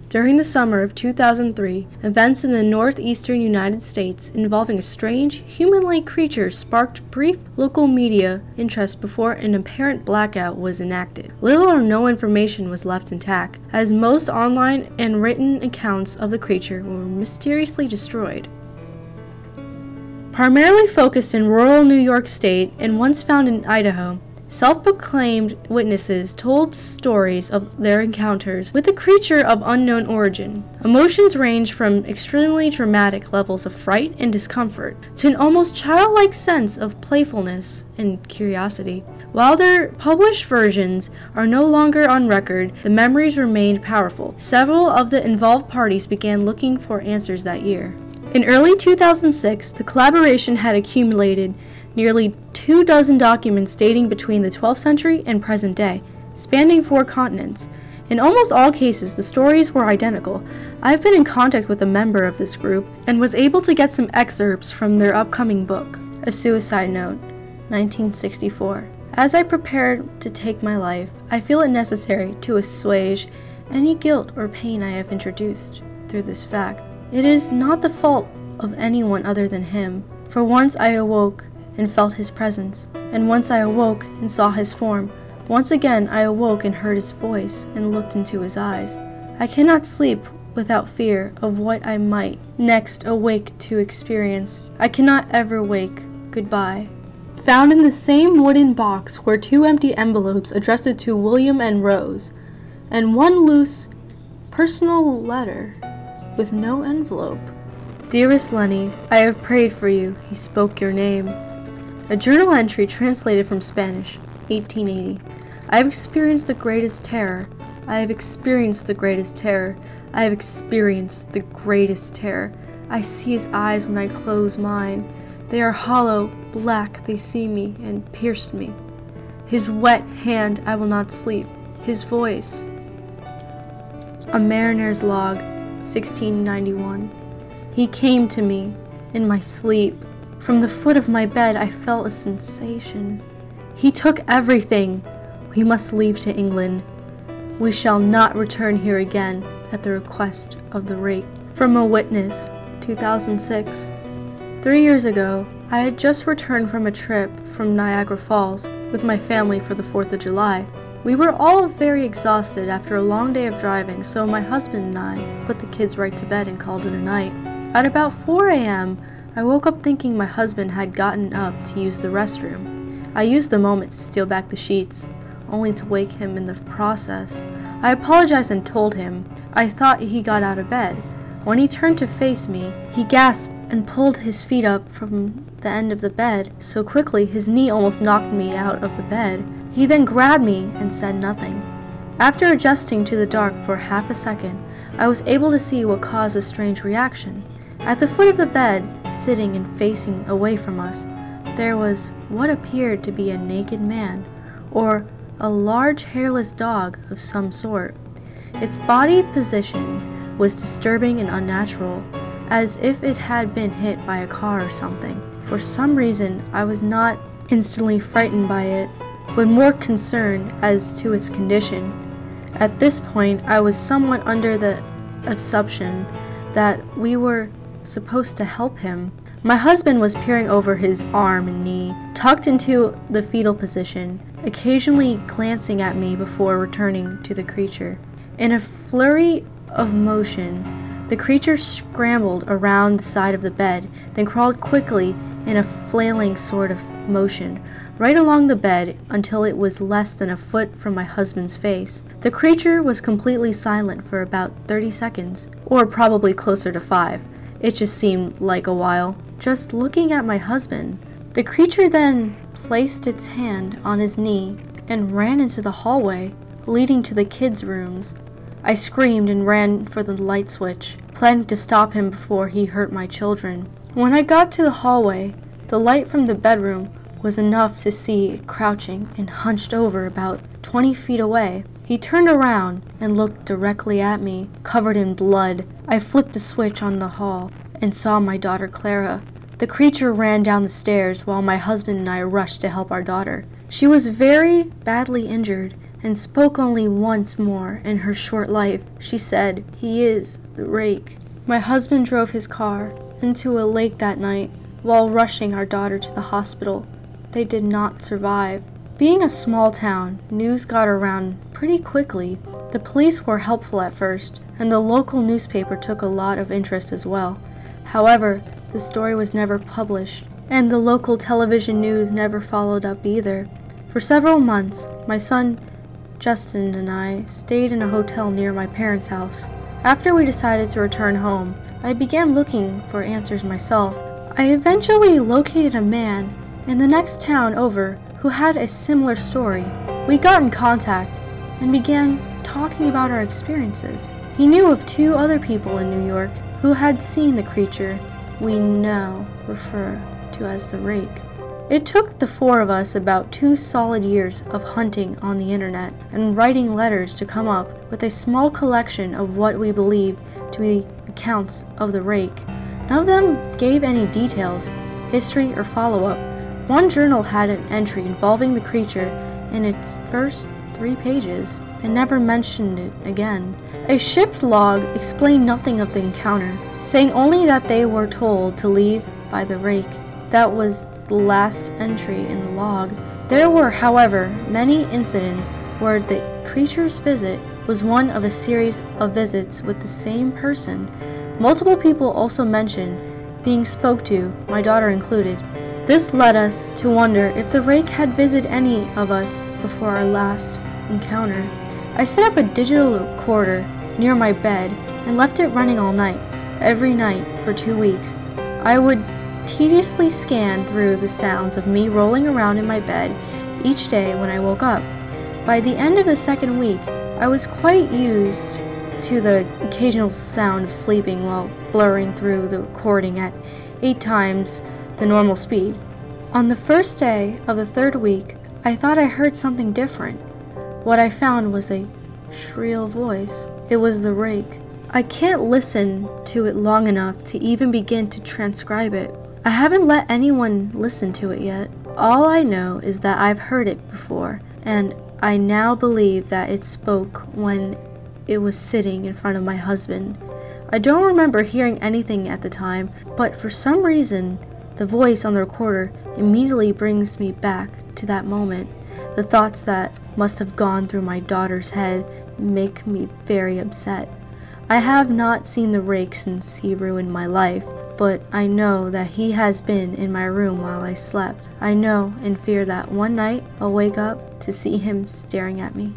During the summer of 2003, events in the northeastern United States involving a strange, human-like creature sparked brief local media interest before an apparent blackout was enacted. Little or no information was left intact, as most online and written accounts of the creature were mysteriously destroyed. Primarily focused in rural New York State and once found in Idaho, self-proclaimed witnesses told stories of their encounters with a creature of unknown origin. Emotions range from extremely dramatic levels of fright and discomfort to an almost childlike sense of playfulness and curiosity. While their published versions are no longer on record, the memories remained powerful. Several of the involved parties began looking for answers that year. In early 2006, the collaboration had accumulated nearly 24 documents dating between the 12th century and present day, spanning 4 continents. In almost all cases, the stories were identical. I've been in contact with a member of this group and was able to get some excerpts from their upcoming book, A Suicide Note, 1964. As I prepared to take my life, I feel it necessary to assuage any guilt or pain I have introduced through this fact. It is not the fault of anyone other than him, for once I awoke and felt his presence, and once I awoke and saw his form. Once again I awoke and heard his voice and looked into his eyes. I cannot sleep without fear of what I might next awake to experience. I cannot ever wake. Goodbye. Found in the same wooden box were 2 empty envelopes addressed to William and Rose, and 1 loose personal letter with no envelope. Dearest Lenny, I have prayed for you. He spoke your name. A journal entry translated from Spanish, 1880. I have experienced the greatest terror. I have experienced the greatest terror. I have experienced the greatest terror. I see his eyes when I close mine. They are hollow, black, they see me and pierced me. His wet hand, I will not sleep. His voice. A Mariner's Log, 1691. He came to me in my sleep. From the foot of my bed I felt a sensation. He took everything. We must leave to England. We shall not return here again at the request of the Rake. From a witness, 2006. 3 years ago, I had just returned from a trip from Niagara Falls with my family for the 4th of July. We were all very exhausted after a long day of driving, so my husband and I put the kids right to bed and called it a night. At about 4 a.m., I woke up thinking my husband had gotten up to use the restroom. I used the moment to steal back the sheets, only to wake him in the process. I apologized and told him I thought he got out of bed. When he turned to face me, he gasped and pulled his feet up from the end of the bed so quickly his knee almost knocked me out of the bed. He then grabbed me and said nothing. After adjusting to the dark for half a second, I was able to see what caused a strange reaction. At the foot of the bed, sitting and facing away from us, there was what appeared to be a naked man, or a large hairless dog of some sort. Its body position was disturbing and unnatural, as if it had been hit by a car or something. For some reason, I was not instantly frightened by it, but more concerned as to its condition. At this point, I was somewhat under the assumption that we were supposed to help him. My husband was peering over his arm and knee, tucked into the fetal position, occasionally glancing at me before returning to the creature. In a flurry of motion, the creature scrambled around the side of the bed, then crawled quickly in a flailing sort of motion right along the bed until it was less than a foot from my husband's face. The creature was completely silent for about 30 seconds, or probably closer to 5. It just seemed like a while, just looking at my husband. The creature then placed its hand on his knee and ran into the hallway leading to the kids' rooms. I screamed and ran for the light switch, planning to stop him before he hurt my children. When I got to the hallway, the light from the bedroom was enough to see it crouching and hunched over about 20 feet away. He turned around and looked directly at me, covered in blood. I flipped the switch on the hall and saw my daughter Clara. The creature ran down the stairs while my husband and I rushed to help our daughter. She was very badly injured and spoke only once more in her short life. She said, "He is the Rake." My husband drove his car into a lake that night while rushing our daughter to the hospital. They did not survive. Being a small town, news got around pretty quickly. The police were helpful at first, and the local newspaper took a lot of interest as well. However, the story was never published, and the local television news never followed up either. For several months, my son Justin and I stayed in a hotel near my parents' house. After we decided to return home, I began looking for answers myself. I eventually located a man in the next town over who had a similar story. We got in contact and began talking about our experiences. He knew of 2 other people in New York who had seen the creature we now refer to as the Rake. It took the 4 of us about 2 solid years of hunting on the internet and writing letters to come up with a small collection of what we believe to be accounts of the Rake. None of them gave any details, history, or follow-up. One journal had an entry involving the creature in its first 3 pages and never mentioned it again. A ship's log explained nothing of the encounter, saying only that they were told to leave by the Rake. That was the last entry in the log. There were, however, many incidents where the creature's visit was one of a series of visits with the same person. Multiple people also mentioned being spoke to, my daughter included. This led us to wonder if the Rake had visited any of us before our last encounter. I set up a digital recorder near my bed and left it running all night, every night for 2 weeks. I would tediously scan through the sounds of me rolling around in my bed each day when I woke up. By the end of the 2nd week, I was quite used to the occasional sound of sleeping while blurring through the recording at 8 times the normal speed. On the first day of the 3rd week, I thought I heard something different. What I found was a shrill voice. It was the Rake. I can't listen to it long enough to even begin to transcribe it. I haven't let anyone listen to it yet. All I know is that I've heard it before, and I now believe that it spoke when it was sitting in front of my husband. I don't remember hearing anything at the time, but for some reason, the voice on the recorder immediately brings me back to that moment. The thoughts that must have gone through my daughter's head make me very upset. I have not seen the Rake since he ruined my life, but I know that he has been in my room while I slept. I know and fear that one night I'll wake up to see him staring at me.